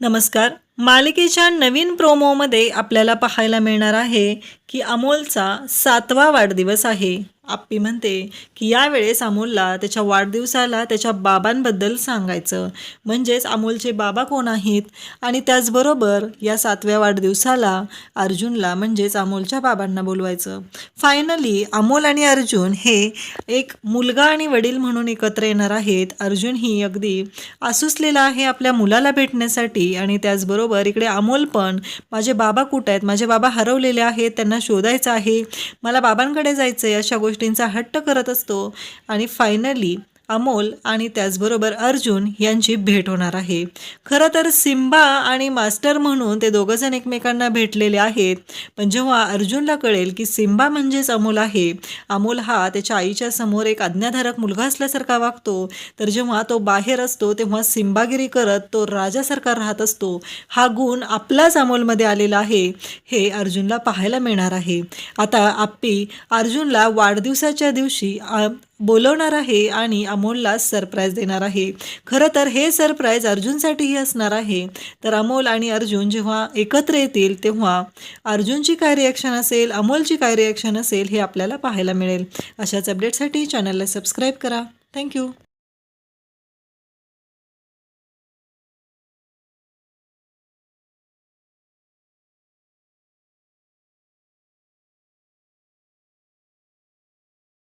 नमस्कार. मालिकेच्या नवीन प्रोमोमध्ये आपल्याला पाहायला मिळणार आहे की अमोलचा 7वा वाढदिवस आहे. आप्पी म्हणते की यावेळेस अमोलला त्याच्या वाढदिवसाला त्याच्या बाबांबद्दल सांगायचं, म्हणजेच अमोलचे बाबा कोण आहेत, आणि त्याचबरोबर या 7व्या वाढदिवसाला अर्जुनला म्हणजेच अमोलच्या बाबांना बोलवायचं. फायनली अमोल आणि अर्जुन हे एक मुलगा आणि वडील म्हणून एकत्र येणार आहेत. अर्जुन ही अगदी आसुसलेला आहे आपल्या मुलाला भेटण्यासाठी, आणि त्याचबरोबर इकडे अमोल पण माझे बाबा कुठे आहेत, माझे बाबा हरवलेले आहेत, त्यांना शोधायचं आहे, मला बाबांकडे जायचं आहे, अशा गोष्टींचा हट्ट करत असतो. आणि फायनली अमोल आणि त्याचबरोबर अर्जुन यांची भेट होणार आहे. खरं तर सिम्बा आणि मास्टर म्हणून ते दोघंजण एकमेकांना भेटलेले आहेत. पण जेव्हा अर्जुनला कळेल की सिम्बा म्हणजेच अमोल आहे, अमोल हा त्याच्या आईच्या समोर एक आज्ञाधारक मुलगा असल्यासारखा वागतो, तर जेव्हा तो बाहेर असतो तेव्हा सिम्बागिरी करत तो राजासारखा राहत असतो. हा गुण आपलाच अमोलमध्ये आलेला आहे, हे अर्जुनला पाहायला मिळणार आहे. आता आप्पी अर्जुनला वाढदिवसाच्या दिवशी बोलवणार आहे आणि अमोलला सरप्राईज देणार आहे. खरं तर हे सरप्राईज अर्जुनसाठीही असणार आहे. तर अमोल आणि अर्जुन जेव्हा एकत्र येतील तेव्हा अर्जुनची काय रिॲक्शन असेल, अमोलची काय रिॲक्शन असेल, हे आपल्याला पाहायला मिळेल. अशाच अपडेटसाठी चॅनलला सबस्क्राईब करा. थँक्यू.